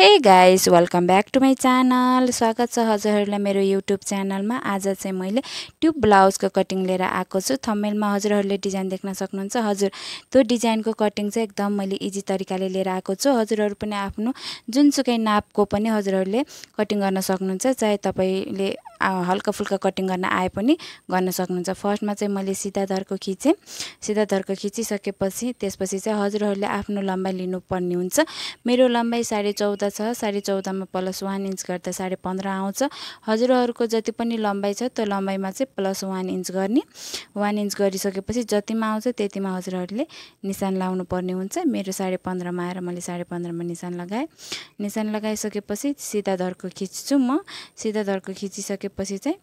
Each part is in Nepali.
हे guys welcome back to my channel. स्वागत छ हजुरहरूलाई मेरो युट्युब च्यानलमा। आज चाहिँ मैले ट्युब ब्लाउजको कटिङ लिएर आएको छु। थम्बनेलमा हजुरहरूले डिजाइन देख्न सक्नुहुन्छ। हजुर त्यो डिजाइनको कटिङ चाहिँ एकदम मैले इजी तरिकाले लिएर आएको छु। हजुरहरू पनि आफ्नो जुनसुकै नापको पनि हजुरहरूले कटिङ गर्न सक्नुहुन्छ। चाहे तपाईले हल्का फुल्का कटिङ गर्न आए पनि गर्न सक्नुहुन्छ। फर्स्टमा चाहिँ मैले सिधा धर्को खिचेँ। सिधा धर्को खिचिसकेपछि त्यसपछि चाहिँ हजुरहरूले आफ्नो लम्बाइ लिनुपर्ने हुन्छ। मेरो लम्बाइ 14.5 छ। 14.5 मा +1 इन्च गर्दा 15.5 आउँछ। हजुरहरूको जति पनि लम्बाइ छ त्यो लम्बाइमा चाहिँ +1 इन्च गर्ने। 1 इन्च गरिसकेपछि जतिमा आउँछ त्यतिमा हजुरहरूले निशान लाउनु पर्ने हुन्छ। मेरो 15.5 मा आएर मैले 15.5 मा निशान लगाएँ। निशान लगाइसकेपछि सिधा धर्को खिच्छु म। सिधा धर्को खिचिसकेपछि चाहिँ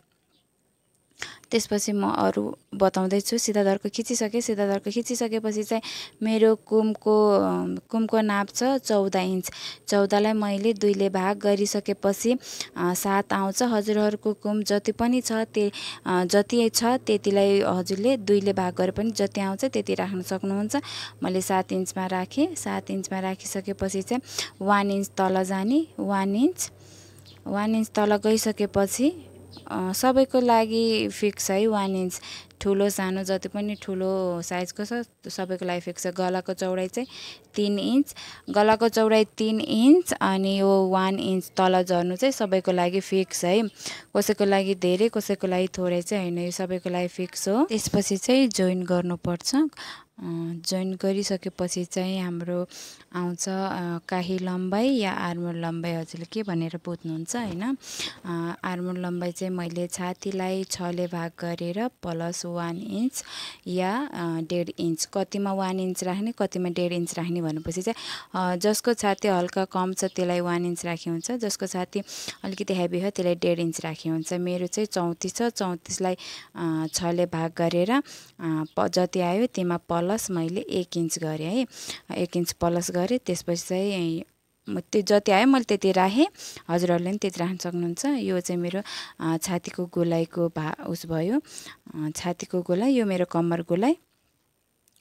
त्यसपछि म अरु बताउँदै छु। सिधा धर्को खिचिसके। सिधा धर्को खिचिसकेपछि चाहिँ मेरो कुमको नाप छ 14 इन्च। 14 लाई मैले 2 ले भाग गरिसकेपछि 7 आउँछ। हजुरहरूको कुम जति पनि छ जति छ त्यतिलाई हजुरले 2 ले भाग गरे पनि जति आउँछ त्यति राख्न सक्नुहुन्छ। मैले 7 इन्चमा राखेँ। 7 इन्चमा राखिसकेपछि चाहिँ 1 इन्च तल जाने। 1 इन्च तल गइसकेपछि सबैको लागि फिक्स है 1 इन्च। ठुलो सानो जति पनि ठुलो साइजको छ सबैको लागि फिक्स छ। गलाको चौडाइ चाहिँ 3 इन्च। गलाको चौडाइ 3 इन्च अनि यो 1 इन्च तल झर्नु चाहिँ सबैको लागि फिक्स है। कसैको लागि धेरै कसैको लागि थोरै चाहिँ हैन, यो सबैको लागि फिक्स हो। त्यसपछि चाहिँ जोइन गर्नुपर्छ। जोइन गरिसकेपछि चाहिँ हाम्रो आउँछ काही लम्बाइ या आर्मोल लम्बाइ। हजुरले के भनेर बुझ्नुहुन्छ हैन। आर्मोल लम्बाइ चाहिँ मैले छातीलाई 6 ले भाग गरेर +1 इन्च या 1.5 इन्च, कतिमा 1 इन्च राख्ने कतिमा 1.5 इन्च राख्ने भनेपछि चाहिँ जसको छाती हल्का कम छ त्यसलाई 1 इन्च राखे हुन्छ। जसको छाती अलिकति हेभी हो त्यसलाई 1.5 इन्च राखे हुन्छ। मेरो चाहिँ 34 छ। 34 लाई 6 ले भाग गरेर जति आयो त्यसमा प्लस मैले 1 इन्च गरेँ है। 1 इन्च प्लस गरेँ। त्यसपछि चाहिँ त्यो जति आयो मैले त्यति राखेँ। हजुरहरूले पनि त्यति राख्न सक्नुहुन्छ। यो चाहिँ मेरो छातीको गोलाइको उस भयो। छातीको गोलाइ यो मेरो कम्मर गोलाइ।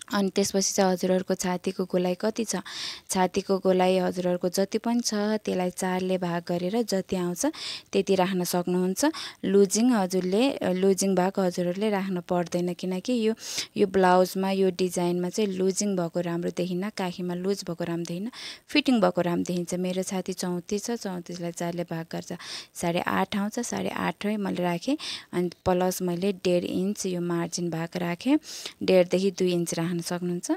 अनि त्यसपछि चाहिँ हजुरहरूको छातीको गोलाइ कति छ, छातीको गोलाइ हजुरहरूको जति पनि छ त्यसलाई 4 ले भाग गरेर जति आउँछ त्यति राख्न सक्नुहुन्छ। लुजिङ हजुरले लुजिङ भएको हजुरहरूले राख्न पर्दैन, किनकि यो ब्लाउजमा यो डिजाइनमा चाहिँ लुजिङ भएको राम्रो देखिन्न, काखीमा लुज भएको राम्रो देखिन्न, फिटिङ भएको राम्रो देखिन्छ। मेरो छाती 34 छ। 34 लाई 4 ले भाग गर्दा 8.5 आउँछ। 8.5 मैले राखेँ। अनि प्लस मैले 1.5 इन्च यो मार्जिन भाग राखेँ। 1.5 देखि 2 इन्च राख्न सक्नुहुन्छ।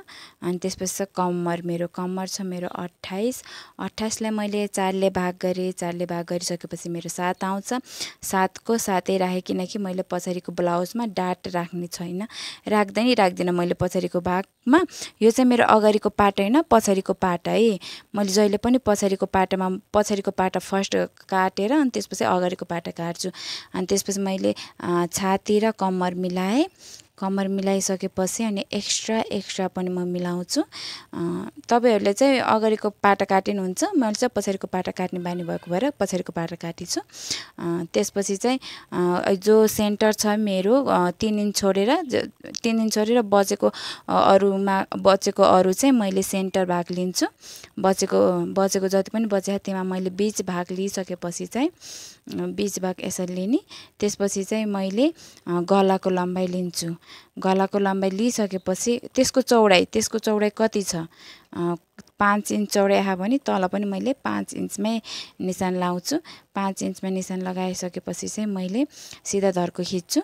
अनि त्यसपछि कम्मर, मेरो कम्मर छ मेरो 28। 28 लाई मैले 4 ले भाग गरेँ। 4 ले भाग गरिसकेपछि मेरो 7 आउँछ। 7 को 7 राखेँ, किनकि मैले पछाडिको ब्लाउजमा डाट राख्ने छैन, राख्दिनँ मैले पछाडिको भागमा। यो चाहिँ मेरो अगाडिको पार्ट हैन, पछाडिको पार्ट है। मैले जहिले पनि पछाडिको पार्ट फर्स्ट काटेर अनि त्यसपछि अगाडिको पार्ट काट्छु। अनि त्यसपछि मैले छाती र कम्मर मिलाएँ। कम्मर मिलाइसकेपछि अनि एक्स्ट्रा पनि म मिलाउँछु। तपाईहरुले चाहिँ अगाडिको पाटा काटिनुहुन्छ, मैले चाहिँ पछाडिको पाटा काट्ने बानी भएको भएर पछाडिको पाटा काटिछु। त्यसपछि चाहिँ जो सेन्टर छ मेरो 3 इन्च छोडेर बचेको अरु चाहिँ मैले सेन्टर भाग लिन्छु। बचेको जति पनि बचे त्यसमा मैले बीच भाग लिइसकेपछि चाहिँ बीच भाग यसरी लिने। त्यसपछि चाहिँ मैले गलाको लम्बाइ लिन्छु। गलाको लम्बाइ लिइसकेपछि त्यसको चौडाइ कति छ, 5 इन्च चौडाइ आयो भने तल पनि मैले 5 इन्चमै निशान लाउँछु। 5 इन्चमा निशान लगाइसकेपछि चाहिँ मैले सिधा धर्को खिच्छु।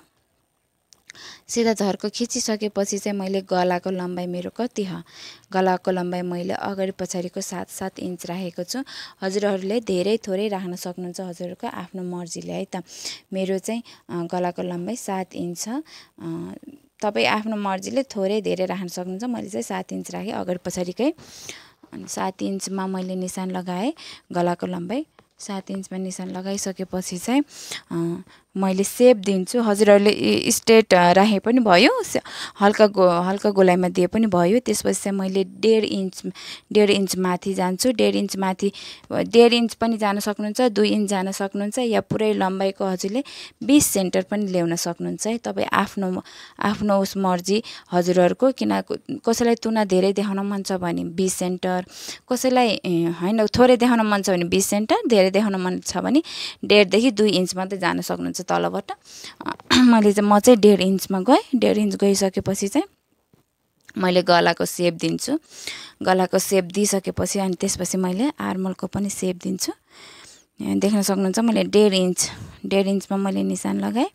सिधा धर्को खिचिसकेपछि चाहिँ मैले गलाको लम्बाइ मेरो कति हो, गलाको लम्बाइ मैले अगाडि पछाडिको 7 इन्च राखेको छु। हजुरहरूले धेरै थोरै राख्न सक्नुहुन्छ, हजुरहरूको आफ्नो मर्जीले है त। मेरो चाहिँ गलाको लम्बाइ 7 इन्च छ। तपाई आफ्नो मर्जीले थोरै धेरै राख्न सक्नुहुन्छ। मैले चाहिँ 7 इन्च राखेँ अगाडि पछाडिकै। अनि 7 इन्चमा मैले निशान लगाएँ। गलाको लम्बाइ 7 इन्चमा निशान लगाइसकेपछि चाहिँ मैले सेप दिन्छु। हजुरहरूले स्ट्रेट राखे पनि भयो, हल्का गोलाइमा दिए पनि भयो। त्यसपछि चाहिँ मैले 1.5 इन्च माथि जान्छु। 1.5 इन्च माथि 1.5 इन्च पनि जान सक्नुहुन्छ, 2 इन्च जान सक्नुहुन्छ, या पुरै लम्बाइको हजुरले 20 सेन्टर पनि ल्याउन सक्नुहुन्छ है। तपाईँ आफ्नो उस मर्जी हजुरहरूको। किन कसैलाई तुना धेरै देखाउन मन छ भने 20 सेन्टर, कसैलाई होइन थोरै देखाउन मन छ भने 20 सेन्टर, धेरै देखाउन मन छ भने 1.5 देखि 2 इन्च मात्रै जान सक्नुहुन्छ तलबाट। म चाहिँ 1.5 इन्चमा गएँ। 1.5 इन्च गइसकेपछि चाहिँ मैले गलाको सेप दिन्छु। गलाको सेप दिइसकेपछि अनि त्यसपछि मैले आर्मलको पनि सेप दिन्छु। देख्न सक्नुहुन्छ मैले 1.5 इन्चमा मैले निशान लगाएँ।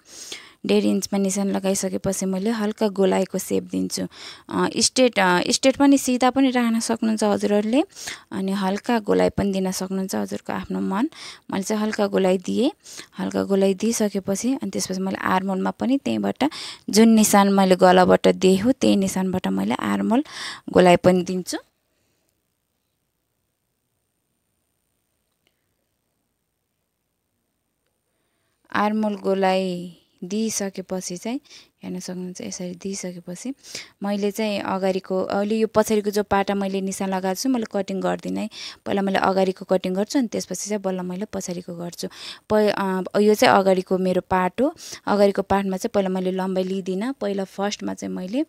1.5 इन्चमा निशान लगाइसकेपछि मैले हल्का गोलाइको सेप दिन्छु। स्ट्रेट पनि सिधा पनि राख्न सक्नुहुन्छ हजुरहरूले, अनि हल्का गोलाइ पनि दिन सक्नुहुन्छ, हजुरको आफ्नो मन। मैले चाहिँ हल्का गोलाइ दिएँ। हल्का गोलाइ दिइसकेपछि अनि त्यसपछि मैले आर्मलमा पनि त्यहीँबाट जुन निशान मैले गलाबाट दिएँ त्यही निशानबाट मैले आर्मल गोलाइ पनि दिन्छु। आर्मल गोलाइ दिइसकेपछि चाहिँ हेर्न सक्नुहुन्छ, यसरी दिइसकेपछि मैले चाहिँ अगाडिको अहिले यो पछाडिको जो पाटा मैले निशान लगाएको छु मैले कटिङ गर्दिनँ। पहिला मैले अगाडिको कटिङ गर्छु अनि त्यसपछि चाहिँ बल्ल मैले पछाडिको गर्छु। यो चाहिँ अगाडिको मेरो पार्ट हो। अगाडिको पार्टमा चाहिँ पहिला मैले लम्बाइ लिँदिनँ। पहिला फर्स्टमा चाहिँ मैले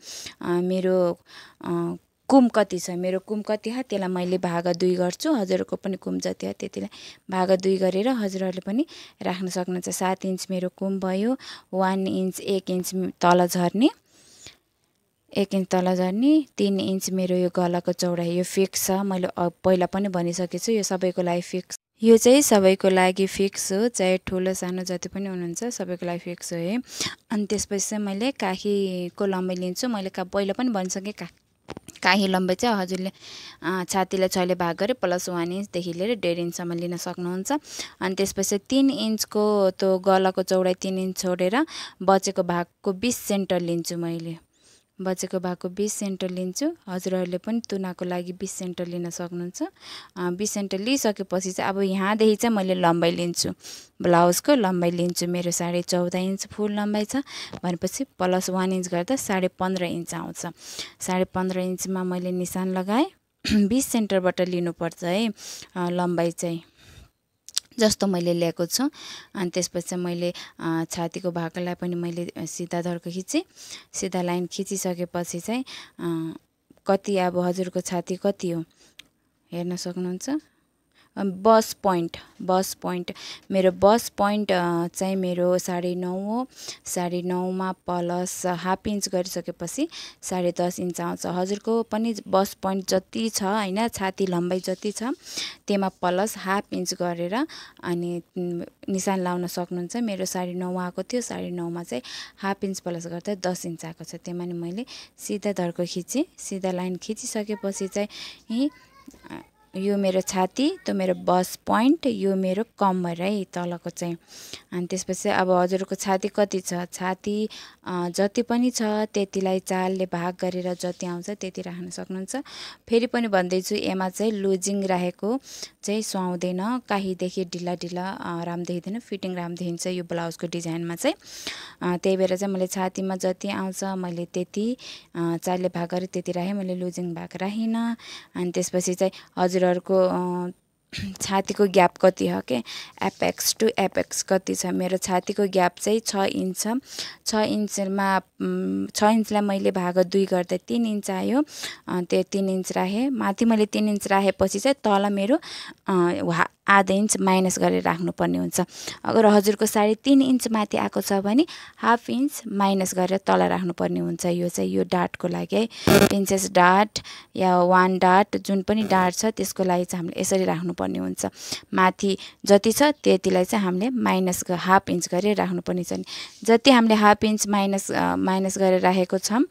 मेरो कुम कति छ, मेरो कुम कति हो त्यसलाई मैले भागा 2 गर्छु। हजुरहरूको पनि कुम जति हो त्यतिलाई भागा 2 गरेर हजुरहरूले पनि राख्न सक्नुहुन्छ। 7 इन्च मेरो कुम भयो। 1 इन्च 1 इन्च तल झर्ने, 1 इन्च तल झर्ने। 3 इन्च मेरो यो गलाको चौडाइ यो फिक्स छ। मैले पहिला पनि भनिसकेको छु, यो सबैको लागि फिक्स। यो चाहिँ सबैको लागि फिक्स हो, चाहे ठुलो सानो जति पनि हुनुहुन्छ सबैको लागि फिक्स हो है। अनि त्यसपछि चाहिँ मैले काखीको लम्बाइ लिन्छु। मैले पहिला पनि भनिसकेँ काखी लम्बाइ चाहिँ हजुरले छातीलाई 6 ले भाग गरेर +1 इन्चदेखि लिएर 1.5 इन्चसम्म लिन सक्नुहुन्छ। अनि त्यसपछि 3 इन्चको त्यो गलाको चौडाइ 3 इन्च छोडेर बचेको भागको 20 सेन्टर लिन्छु। मैले बचेको भागको 20 सेन्टर लिन्छु। हजुरहरूले पनि तुनाको लागि 20 सेन्टर लिन सक्नुहुन्छ। 20 सेन्टर लिइसकेपछि चाहिँ अब यहाँदेखि चाहिँ मैले लम्बाइ लिन्छु। ब्लाउजको लम्बाइ लिन्छु। मेरो 14.5 इन्च फुल लम्बाइ छ भनेपछि +1 इन्च गर्दा 15.5 इन्च आउँछ। 15.5 इन्चमा मैले निशान लगाएँ। 20 सेन्टरबाट लिनुपर्छ है लम्बाइ चाहिँ, जस्तो मैले ल्याएको छु। अनि त्यसपछि चाहिँ मैले छातीको भागलाई पनि मैले सिधा धर्को खिचेँ। सिधा लाइन खिचिसकेपछि चाहिँ कति अब हजुरको छाती कति हो हेर्न सक्नुहुन्छ। बस पोइन्ट मेरो बस पोइन्ट चाहिँ मेरो 9.5 हो। 9.5 मा +1/2 इन्च गरिसकेपछि 10.5 इन्च आउँछ। हजुरको पनि बस पोइन्ट जति छ हैन, छाती लम्बाइ जति छ त्यसमा +1/2 इन्च गरेर अनि निशान लाउन सक्नुहुन्छ। मेरो 9.5 आएको थियो। 9.5 मा चाहिँ 1/2 इन्च प्लस गर्दा 10 इन्च आएको छ। त्यसमा नि मैले सिधा धर्को खिचेँ। सिधा लाइन खिचिसकेपछि चाहिँ यो मेरो छाती, त्यो मेरो बस पोइन्ट, यो मेरो कम्मर है तलको चाहिँ। अनि त्यसपछि अब हजुरको छाती कति छ, छाती जति पनि छ त्यतिलाई 4 ले भाग गरेर जति आउँछ त्यति राख्न सक्नुहुन्छ। फेरि पनि भन्दैछु, एमा चाहिँ लुजिङ राखेको चाहिँ सुहाउँदैन। काहीदेखि ढिला राम देखिँदैन, फिटिङ राम देखिन्छ यो ब्लाउजको डिजाइनमा चाहिँ। त्यही भएर चाहिँ मैले छातीमा जति आउँछ मैले त्यति 4 ले भाग गरेर त्यति राखेँ। मैले लुजिङ भाग राखिनँ। अनि त्यसपछि चाहिँ हजुरहरूको छातीको ग्याप कति हो के, एपेक्स टु एपेक्स कति छ। मेरो छातीको ग्याप चाहिँ 6 इन्च छ। 6 इन्चलाई मैले भाग 2 गर्दा 3 इन्च आयो। त्यो 3 इन्च राखेँ। माथि मैले 3 इन्च राखेपछि चाहिँ तल मेरो आधा इन्च माइनस गरेर राख्नुपर्ने हुन्छ। अगर हजुरको 3.5 इन्च माथि आएको छ भने 1/2 इन्च माइनस गरेर तल राख्नुपर्ने हुन्छ। यो चाहिँ यो डाटको लागि है, प्रिन्सेस डाट या 1 डाट जुन पनि डाट छ त्यसको लागि चाहिँ हामीले यसरी राख्नुपर्ने हुन्छ। माथि जति छ त्यतिलाई चाहिँ हामीले माइनस 1/2 इन्च गरेर राख्नुपर्ने छ। जति हामीले 1/2 इन्च माइनस गरेर राखेको छौँ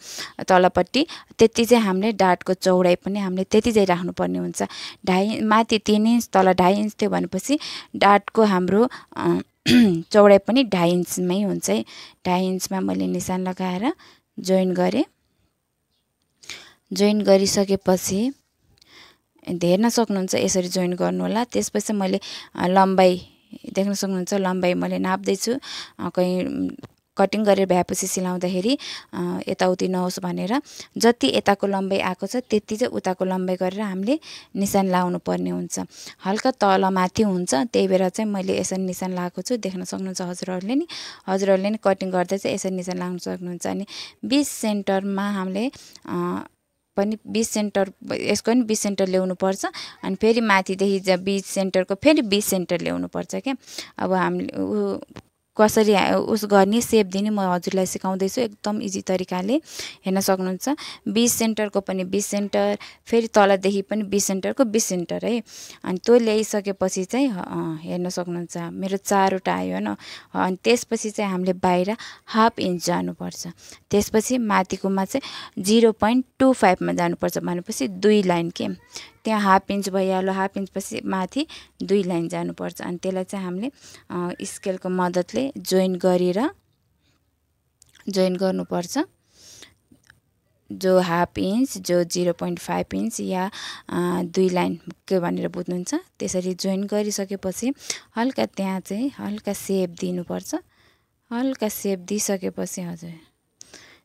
तलपट्टि त्यति चाहिँ हामीले डाटको चौडाइ पनि हामीले त्यति चाहिँ राख्नुपर्ने हुन्छ। माथि 3 इन्च तल 2.5 इन्च थियो भनेपछि डाटको हाम्रो चौडाइ पनि 2.5 इन्चमै हुन्छ है। 2.5 इन्चमा मैले निशान लगाएर जोइन गरेँ। जोइन गरिसकेपछि हेर्न सक्नुहुन्छ यसरी जोइन गर्नु होला। त्यसपछि मैले लम्बाइ देख्न सक्नुहुन्छ लम्बाइ मैले नाप्दै छु कहीं कटिङ गरेर भएपछि सिलाउँदाखेरि यताउति नहोस् भनेर जति यताको लम्बाइ आएको छ त्यति चाहिँ उताको लम्बाइ गरेर हामीले निशान लाउनु पर्ने हुन्छ। हल्का तल माथि हुन्छ, त्यही भएर चाहिँ मैले यसरी निशान लगाएको छु। देख्न सक्नुहुन्छ हजुरहरूले नि कटिङ गर्दा चाहिँ यसरी निशान लाउन सक्नुहुन्छ। अनि 20 सेन्टरमा हामीले पनि 20 सेन्टर यसको पनि 20 सेन्टर ल्याउनु पर्छ। अनि फेरि माथिदेखि 20 सेन्टरको फेरि 20 सेन्टर ल्याउनु पर्छ क्या। अब हामीले कसरी उस गर्ने सेप दिने म हजुरलाई सिकाउँदैछु एकदम इजी तरिकाले। हेर्न सक्नुहुन्छ 20 सेन्टरको पनि 20 सेन्टर, फेरि तलदेखि पनि 20 सेन्टरको 20 सेन्टर है। अनि त्यो ल्याइसकेपछि चाहिँ हेर्न सक्नुहुन्छ मेरो 4वटा आयो हैन। अनि त्यसपछि चाहिँ हामीले बाहिर हाफ इन्च जानुपर्छ। त्यसपछि माथिकोमा चाहिँ 0.25 मा जानुपर्छ भनेपछि 2 लाइन के त्यहाँ हाफ इन्च भइहाल्यो। हाफ इन्च पछि माथि 2 लाइन जानुपर्छ। अनि त्यसलाई चाहिँ हामीले स्केलको मद्दतले जोइन गर्नुपर्छ। जो हाफ इन्च, जो 0.5 इन्च या 2 लाइन के भनेर बुझ्नुहुन्छ त्यसरी जोइन गरिसकेपछि हल्का त्यहाँ चाहिँ हल्का सेप दिनुपर्छ। हल्का सेप दिइसकेपछि हजुर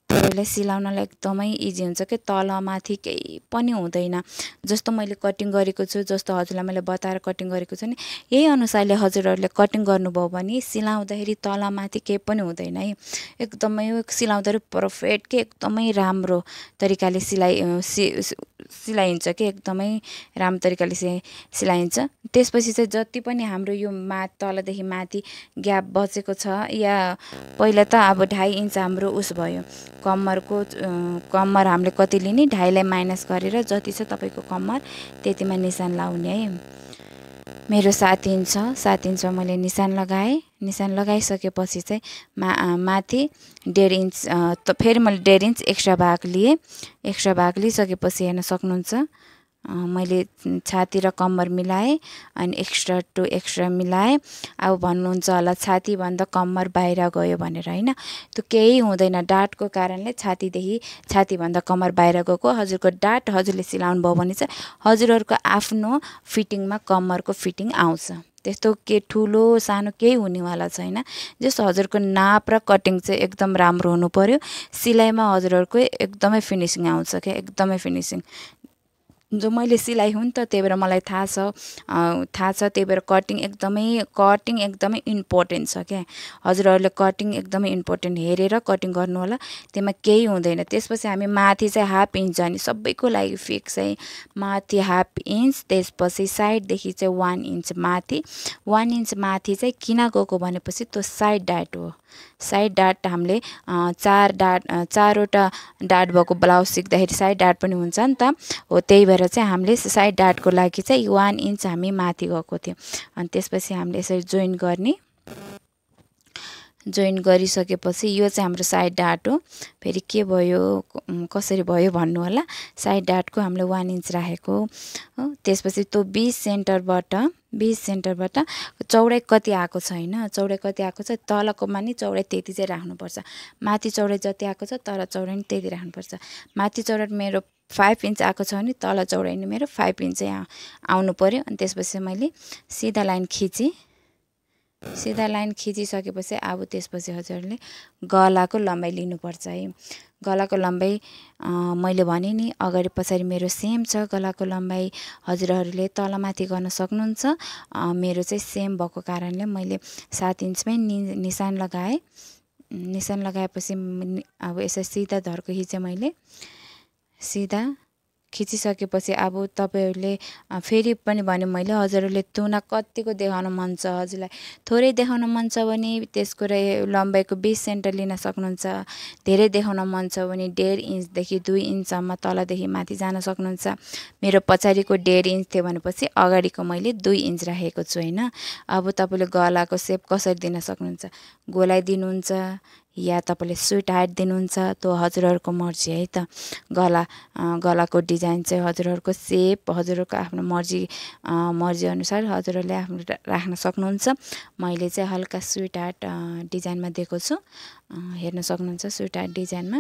त्यसलाई सिलाउनलाई एकदमै इजी हुन्छ के तल माथि केही पनि हुँदैन। जस्तो मैले कटिङ गरेको छु, जस्तो हजुरलाई मैले बताएर कटिङ गरेको छु नि, यही अनुसारले हजुरहरूले कटिङ गर्नुभयो भने सिलाउँदाखेरि तल माथि केही पनि हुँदैन है। एकदमै सिलाउँदाखेरि पर्फेक्ट के एकदमै राम्रो तरिकाले सिलाइन्छ के एकदमै राम्रो तरिकाले सिलाइन्छ। त्यसपछि चाहिँ जति पनि हाम्रो यो तलदेखि माथि ग्याप बचेको छ या पहिला त अब 2.5 इन्च हाम्रो उस भयो कम्मर हामीले कति लिने 2.5 लाई माइनस गरेर जति छ तपाईको कम्मर त्यतिमा निशान लाउने है। मेरो 7 इन्च छ, 7 इन्चमा मैले निशान लगाएँ। निशान लगाइसकेपछि चाहिँ माथि 1.5 इन्च फेरि मैले 1.5 इन्च एक्स्ट्रा भाग लिएँ। एक्स्ट्रा भाग लिइसकेपछि हेर्न सक्नुहुन्छ मैले छाती र कम्मर मिलाएँ अनि एक्स्ट्रा टु एक्स्ट्रा मिलाएँ। अब भन्नुहुन्छ होला छाती भन्दा कम्मर बाहिर गयो भनेर हैन, त्यो केही हुँदैन। डाटको कारणले छाती भन्दा कम्मर बाहिर गएको। हजुरको डाट हजुरले सिलाउनु भयो भने चाहिँ हजुरहरूको आफ्नो फिटिङमा कम्मरको फिटिङ आउँछ। त्यस्तो के ठुलो सानो केही हुनेवाला छैन। जस्तो हजुरको नाप र कटिङ चाहिँ एकदम राम्रो हुनु पर्यो। सिलाइमा हजुरहरूको एकदमै फिनिसिङ आउँछ क्या, एकदमै फिनिसिङ। जो मैले सिलाइ हुन् त त्यही भएर मलाई थाहा छ त्यही भएर कटिङ एकदमै इम्पोर्टेन्ट छ क्या। हजुरहरूले कटिङ एकदमै इम्पोर्टेन्ट हेरेर कटिङ गर्नु होला, त्यसमा केही हुँदैन। त्यसपछि हामी माथि चाहिँ हाफ इन्च जाने सबैको लागि फिक्स है। माथि हाफ इन्च, त्यसपछि साइडदेखि चाहिँ 1 इन्च माथि। 1 इन्च माथि चाहिँ किन गएको भनेपछि त्यो साइड डाट हो। साइड डाट हामीले 4वटा डाट भएको ब्लाउज सिक्दाखेरि साइड डाट पनि हुन्छ नि त हो। त्यही भएर चाहिँ हामीले साइड डाटको लागि चाहिँ 1 इन्च हामी माथि गएको थियो। अनि त्यसपछि हामीले यसरी जोइन गरिसकेपछि यो चाहिँ हाम्रो साइड डाट हो। फेरि के भयो कसरी भयो भन्नु होला। साइड डाटको हामीले 1 इन्च राखेको हो। त्यसपछि त्यो 20 सेन्टरबाट चौडाइ कति आएको छ हैन, चौडाइ कति आएको छ तलकोमा नि चौडाइ त्यति चाहिँ राख्नुपर्छ। माथि चौडाइ जति आएको छ तल चौडाइ नि त्यति राख्नुपर्छ। माथि चौडाइ मेरो 5 इन्च आएको छ भने तल चौडाइ नि मेरो 5 इन्च चाहिँ आउनु पर्यो। अनि त्यसपछि मैले सिधा लाइन खिचिसकेपछि अब त्यसपछि हजुरले गलाको लम्बाइ लिनुपर्छ है। गलाको लम्बाइ मैले भने नि अगाडि पछाडि मेरो सेम छ। गलाको लम्बाइ हजुरहरूले तलमाथि गर्न सक्नुहुन्छ। मेरो चाहिँ सेम भएको कारणले मैले 7 इन्चमै निशान लगाएँ। निशान लगाएपछि अब यसरी सिधा धर्को खिचेँ मैले। सिधा खिचिसकेपछि अब तपाईहरुले फेरि पनि भने मैले हजुरहरूले तुना कतिको देखाउन मन छ, हजुरलाई थोरै देखाउन मन छ भने त्यसको लम्बाइको 20 सेन्टर लिन सक्नुहुन्छ। धेरै देखाउन मन छ भने 1.5 इन्चदेखि 2 इन्चसम्म तलदेखि माथि जान सक्नुहुन्छ। मेरो पछाडिको 1.5 इन्च थियो भनेपछि अगाडिको मैले 2 इन्च राखेको छु हैन। अब तपाईले गलाको सेप कसरी दिन सक्नुहुन्छ, गोलाई दिनुहुन्छ या तपाईले स्वीट हार्ट दिनुहुन्छ, त्यो हजुरहरूको मर्जी है त। गलाको डिजाइन चाहिँ हजुरहरूको सेप हजुरहरूको आफ्नो मर्जी अनुसार हजुरहरूले आफ्नो राख्न सक्नुहुन्छ। मैले चाहिँ हल्का स्वीट हार्ट डिजाइनमा दिएको छु, हेर्न सक्नुहुन्छ। स्वीट हार्ट डिजाइनमा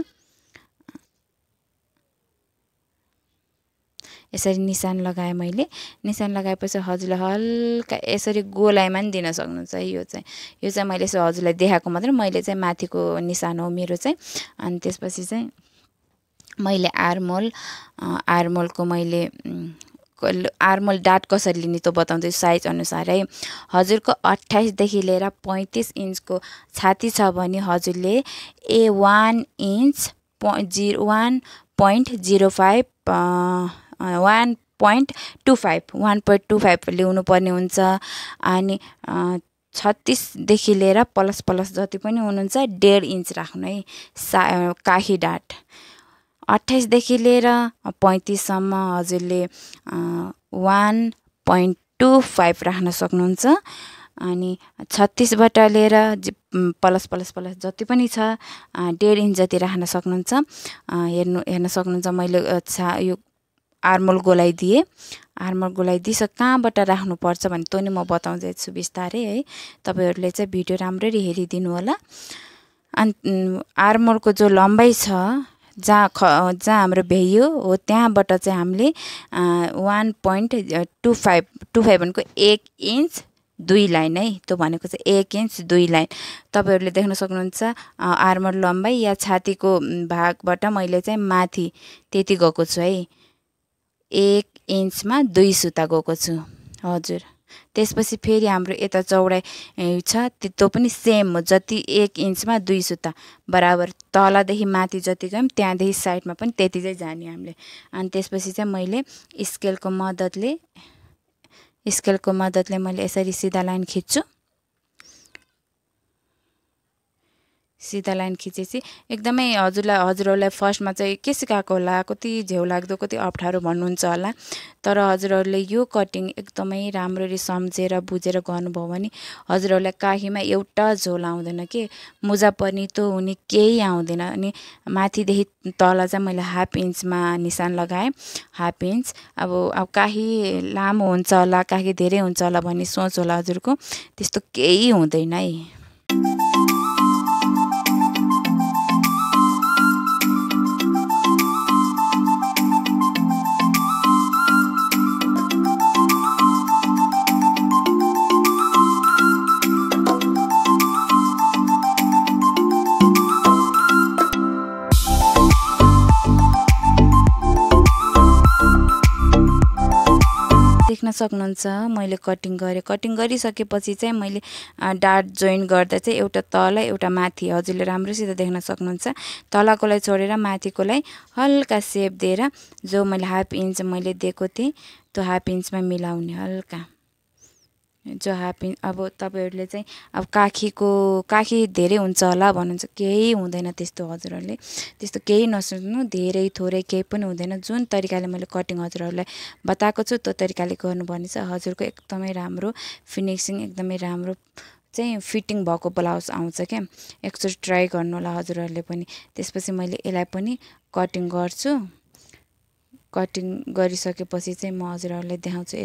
यसरी निशान लगाएँ मैले। निशान लगाएपछि हजुरले हल्का यसरी गोलाइमा नि दिन सक्नुहुन्छ। यो चाहिँ मैले यसो हजुरलाई देखाएको मात्रै, मैले चाहिँ माथिको निशान हो मेरो चाहिँ। अनि त्यसपछि चाहिँ मैले आर्मोलको मैले आर्मोल डाट कसरी लिने त्यो बताउँदै साइज अनुसार है। हजुरको 28 देखि लिएर 35 इन्चको छाती छ भने हजुरले 1 इन्च 1.25 ल्याउनु पर्ने हुन्छ। अनि 36 देखि लिएर प्लस जति पनि हुनुहुन्छ 1.5 इन्च राख्नु है काखी डाट। 28 देखि लिएर 35 सम्म हजुरले 1.25 राख्न सक्नुहुन्छ। अनि 36 बाट लिएर प्लस जति पनि छ 1.5 इन्च जति राख्न सक्नुहुन्छ। हेर्न सक्नुहुन्छ मैले यो आर्मोल गोलाइदिएँ। आर्मोल गोलाइदिइसके कहाँबाट राख्नुपर्छ भने त्यो नि म बताउँदैछु बिस्तारै है। तपाईहरुले चाहिँ भिडियो राम्ररी हेरिदिनु होला। अनि आर्मोलको जो लम्बाइ छ जहाँ हाम्रो भ्याइयो हो त्यहाँबाट चाहिँ हामीले 1.25 भनेको 1 इन्च 2 लाइन है। त्यो भनेको चाहिँ 1 इन्च 2 लाइन। तपाईहरुले देख्न सक्नुहुन्छ आर्मोल लम्बाइ या छातीको भागबाट मैले चाहिँ माथि त्यति गएको छु है। 1 इन्चमा 2 सुता गएको छु हजुर। त्यसपछि फेरि हाम्रो यता चौडाइ छ त्यो पनि सेम हो, जति 1 इन्चमा 2 सुता बराबर तलदेखि माथि जति गयौं त्यहाँदेखि साइडमा पनि त्यति चाहिँ जाने हामीले। अनि त्यसपछि चाहिँ मैले स्केलको मद्दतले मैले यसरी सिधा लाइन खिच्छु। सिधा लाइन खिचेपछि एकदमै हजुरहरूलाई फर्स्टमा चाहिँ के सिकाएको होला, कति झेउ लाग्दो कति अप्ठ्यारो भन्नुहुन्छ होला। तर हजुरहरूले यो कटिङ एकदमै राम्ररी सम्झेर बुझेर गर्नुभयो भने हजुरहरूलाई काखीमा एउटा झोल आउँदैन के, मुजा पर्ने तो हुने केही आउँदैन। अनि माथिदेखि तल चाहिँ मैले 1/2 इन्चमा निशान लगाएँ। 1/2 इन्च। अब काखी लामो हुन्छ होला, काखी धेरै हुन्छ होला भन्ने सोच होला हजुरको, त्यस्तो केही हुँदैन है। देख्न सक्नुहुन्छ मैले कटिङ गरेँ। कटिङ गरिसकेपछि चाहिँ मैले डाट जोइन गर्दा चाहिँ एउटा तल एउटा माथि हजुरले राम्रोसित देख्न सक्नुहुन्छ। तलकोलाई छोडेर माथिकोलाई हल्का सेप दिएर जो मैले 1/2 इन्च मैले दिएको थिएँ त्यो 1/2 इन्चमा मिलाउने हल्का जो 1/2 इन्च। अब तपाईहरुले चाहिँ अब काखी धेरै हुन्छ होला भन्नुहुन्छ, केही हुँदैन त्यस्तो। हजुरहरूले त्यस्तो केही नसोच्नु, धेरै थोरै केही पनि हुँदैन। जुन तरिकाले मैले कटिङ हजुरहरूलाई बताएको छु त्यो तरिकाले गर्नुपर्ने छ। हजुरको एकदमै राम्रो फिनिसिङ एकदमै राम्रो चाहिँ फिटिङ भएको ब्लाउज आउँछ क्या। एकचोटि ट्राई गर्नु होला हजुरहरूले पनि। त्यसपछि मैले यसलाई पनि कटिङ गर्छु। कटिङ गरिसकेपछि चाहिँ म हजुरहरूलाई देखाउँछु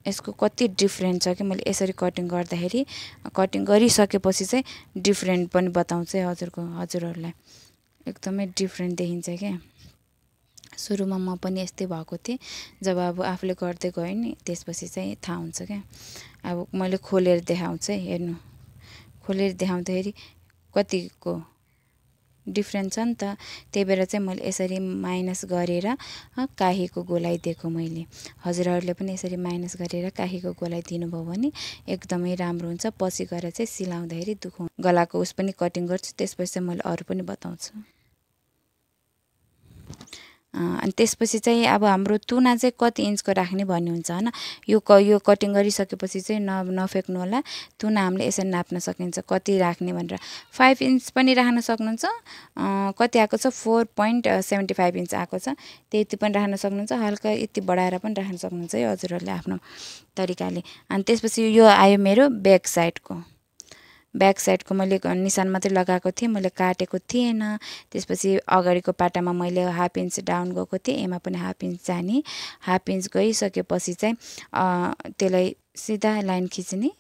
यसको कति डिफरेन्ट छ कि मैले यसरी कटिङ गर्दाखेरि। कटिङ गरिसकेपछि चाहिँ डिफरेन्ट पनि बताउँछु है हजुरहरूलाई। एकदमै डिफरेन्ट देखिन्छ क्या। सुरुमा म पनि यस्तै भएको थिएँ, जब अब आफूले गर्दै गएँ नि त्यसपछि चाहिँ थाहा हुन्छ क्या। अब मैले खोलेर देखाउँछु है, हेर्नु। खोलेर देखाउँदाखेरि कतिको डिफरेन्ट छ नि त। त्यही भएर चाहिँ मैले यसरी माइनस गरेर काखीको गोलाइ दिएको मैले। हजुरहरूले पनि यसरी माइनस गरेर काखीको गोलाइ दिनुभयो भने एकदमै राम्रो हुन्छ। पछि गएर चाहिँ सिलाउँदाखेरि दुःख हुन्छ। गलाको उस पनि कटिङ गर्छु, त्यसपछि चाहिँ मैले अरू पनि बताउँछु। अनि त्यसपछि चाहिँ अब हाम्रो तुना चाहिँ कति इन्चको राख्ने भन्ने हुन्छ हैन। यो कटिङ गरिसकेपछि चाहिँ नफेक्नु होला। तुना हामीले यसरी नाप्न सकिन्छ कति राख्ने भनेर। 5 इन्च पनि राख्न सक्नुहुन्छ। कति आएको छ 4.75 इन्च आएको छ, त्यति पनि राख्न सक्नुहुन्छ। हल्का यति बढाएर पनि राख्न सक्नुहुन्छ है हजुरहरूले आफ्नो तरिकाले। अनि त्यसपछि यो आयो मेरो ब्याक साइडको मैले निशान मात्रै लगाएको थिएँ, मैले काटेको थिएन। त्यसपछि अगाडिको पाटामा मैले 1/2 इन्च डाउन गएको थिएँ, एमा पनि 1/2 इन्च जाने। 1/2 इन्च गइसकेपछि चाहिँ त्यसलाई सिधा लाइन खिच्ने।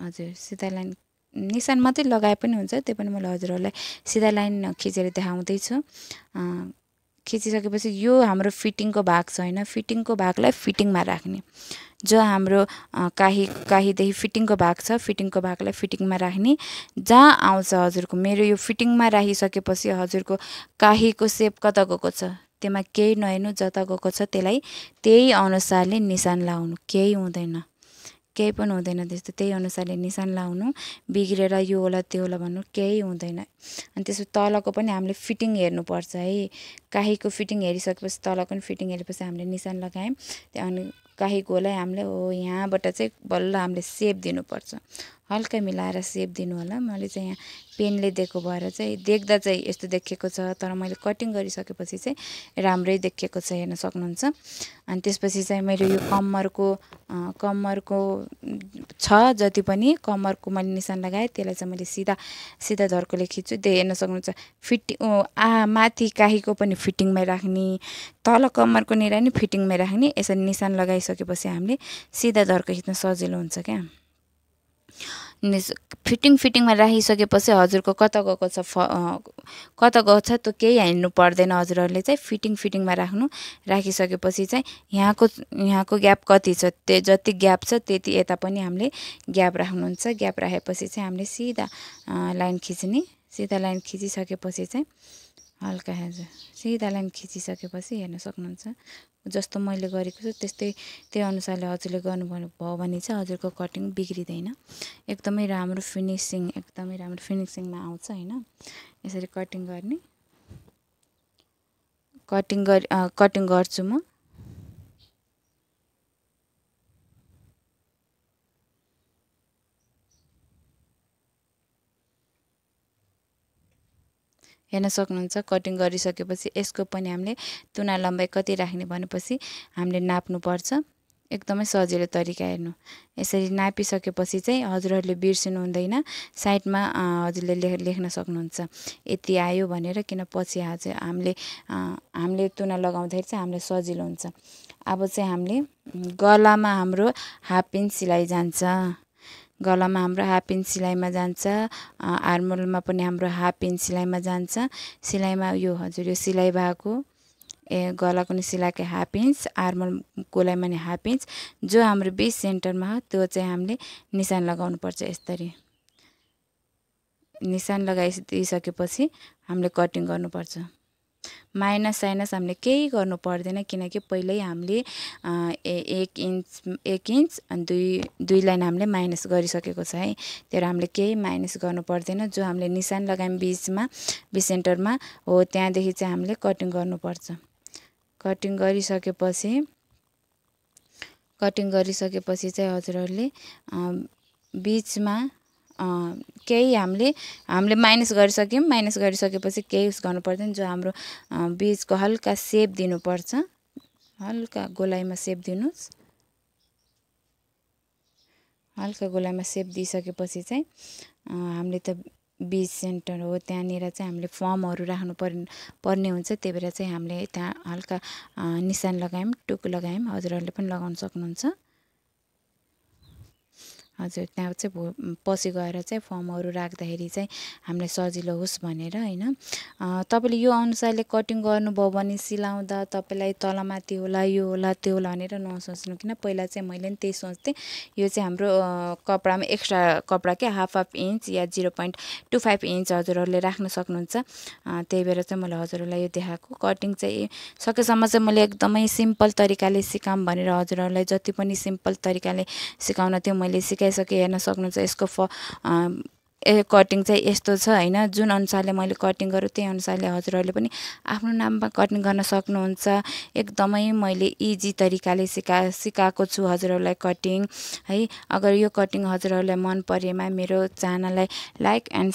हजुर सिधा लाइन निशान मात्रै लगाए पनि हुन्छ, त्यो पनि मैले हजुरहरूलाई सिधा लाइन खिचेर देखाउँदैछु। खिचिसकेपछि यो हाम्रो फिटिङको भाग छ हैन, फिटिङको भागलाई फिटिङमा राख्ने। जो हाम्रो काहीदेखि फिटिङको भाग छ, फिटिङको भागलाई फिटिङमा राख्ने। जहाँ आउँछ हजुरको, मेरो यो फिटिङमा राखिसकेपछि हजुरको काहीको सेप कता गएको छ त्यसमा केही नहेर्नु, जता गएको छ त्यसलाई त्यही अनुसारले निशान लाउनु, केही हुँदैन, केही पनि हुँदैन त्यस्तो। त्यही अनुसारले निशान लाउनु, बिग्रेर यो होला त्यो होला भन्नु केही हुँदैन। अनि त्यसपछि तलको पनि हामीले फिटिङ हेर्नुपर्छ है। काहीको फिटिङ हेरिसकेपछि तलको पनि फिटिङ हेरेपछि हामीले निशान लगायौँ। अनि काहीकोलाई हामीले यहाँबाट चाहिँ बल्ल हामीले सेप दिनुपर्छ, हल्का मिलाएर सेप दिनु होला। मैले चाहिँ यहाँ पेनले दिएको भएर चाहिँ देख्दा चाहिँ यस्तो देखिएको छ, तर मैले कटिङ गरिसकेपछि चाहिँ राम्रै देखिएको छ, हेर्न सक्नुहुन्छ। अनि त्यसपछि चाहिँ मेरो यो कम्मरको छ जति पनि कम्मरको मैले निशान लगाएँ त्यसलाई चाहिँ मैले सिधा धर्कोले खिच्छु, त्यो हेर्न सक्नुहुन्छ। माथि काहीको पनि फिटिङमै राख्ने, तल कम्मरको निरा नि फिटिङमै राख्ने। यसरी निशान लगाइसकेपछि हामीले सिधा धर्को खिच्न सजिलो हुन्छ क्या। फिटिङमा राखिसकेपछि हजुरको कता गएको छ त्यो केही हेर्नु पर्दैन। हजुरहरूले चाहिँ फिटिङमा राखिसकेपछि चाहिँ यहाँको ग्याप कति छ, त्यो जति ग्याप छ त्यति यता पनि हामीले ग्याप राख्नुहुन्छ। ग्याप राखेपछि चाहिँ हामीले सिधा लाइन खिच्ने। सिधा लाइन खिचिसकेपछि चाहिँ हल्का हजुर सिधा लाइन खिचिसकेपछि हेर्न सक्नुहुन्छ, जस्तो मैले गरेको छु त्यही अनुसारले हजुरले गर्नुभयो भने चाहिँ हजुरको कटिङ बिग्रिँदैन। एकदमै राम्रो फिनिसिङमा आउँछ हैन। यसरी कटिङ गर्ने, कटिङ गर्छु म। हेर्न सक्नुहुन्छ कटिङ गरिसकेपछि यसको पनि हामीले तुना लम्बाइ कति राख्ने भनेपछि हामीले नाप्नुपर्छ। एकदमै सजिलो तरिका हेर्नु। यसरी नापिसकेपछि चाहिँ हजुरहरूले बिर्सिनु हुँदैन। साइडमा हजुरले लेख्न सक्नुहुन्छ यति आयो भनेर, किन पछि हामीले तुना लगाउँदाखेरि चाहिँ हामीलाई सजिलो हुन्छ। अब चाहिँ हामीले गलामा हाम्रो हाफ इन्च सिलाइ जान्छ, गलामा हाम्रो हाफ इन्च सिलाइमा जान्छ, आर्मोलमा पनि हाम्रो हाफ इन्च सिलाइमा जान्छ। सिलाइमा यो हजुर यो सिलाइ भएको गलाको नि सिलाइकै हाफ इन्च, आर्मल गोलाइमा नि हाफ इन्च, जो हाम्रो बेस सेन्टरमा हो त्यो चाहिँ हामीले निशान लगाउनुपर्छ। यसरी निशान लगाइदिसकेपछि हामीले कटिङ गर्नुपर्छ। माइनस साइनस हामीले केही गर्नु पर्दैन, किनकि पहिल्यै हामीले 1 इन्च अनि दुई लाइन हामीले माइनस गरिसकेको छ है। तर हामीले केही माइनस गर्नु पर्दैन। जो हामीले निशान लगायौँ बेस सेन्टरमा हो त्यहाँदेखि चाहिँ हामीले कटिङ गर्नुपर्छ। कटिङ गरिसकेपछि चाहिँ हजुरहरूले बिचमा केही हामीले माइनस गरिसक्यौँ। माइनस गरिसकेपछि केही उस गर्नु पर्दैन। जो हाम्रो बिचको हल्का सेप दिनुपर्छ, हल्का गोलाइमा सेप दिनुहोस्। हल्का गोलाइमा सेप दिइसकेपछि चाहिँ हामीले त बीच सेन्टर हो त्यहाँनिर चाहिँ हामीले फर्महरू राख्नु पर्ने हुन्छ। त्यही भएर चाहिँ हामीले त्यहाँ हल्का निशान लगायौँ, टुक लगायौँ। हजुरहरूले पनि लगाउन सक्नुहुन्छ। हजुर त्यहाँ चाहिँ पछि गएर चाहिँ फर्महरू राख्दाखेरि चाहिँ हामीलाई सजिलो होस् भनेर हैन। तपाईँले यो अनुसारले कटिङ गर्नुभयो भने सिलाउँदा तपाईँलाई तलमाथि होला, यो होला त्यो होला भनेर नसोच्नु, किन पहिला चाहिँ मैले पनि त्यही सोच्थेँ। यो चाहिँ हाम्रो कपडामा एक्स्ट्रा कपडा के हाफ इन्च या 0.25 इन्च हजुरहरूले राख्न सक्नुहुन्छ। त्यही भएर चाहिँ मैले हजुरहरूलाई यो देखाएको। कटिङ चाहिँ सकेसम्म चाहिँ मैले एकदमै सिम्पल तरिकाले सिकाऊँ भनेर हजुरहरूलाई जति पनि सिम्पल तरिकाले सिकाउन थियो मैले सिकाइसकेँ। हेर्न सक्नुहुन्छ यसको कटिङ चाहिँ यस्तो छ हैन। जुन अनुसारले मैले कटिङ गरेँ त्यही अनुसारले हजुरहरूले पनि आफ्नो नाममा कटिङ गर्न सक्नुहुन्छ। एकदमै मैले इजी तरिकाले सिकाएको छु हजुरहरूलाई कटिङ है। अगर यो कटिङ हजुरहरूलाई मन परेमा मेरो च्यानललाई लाइक एन्ड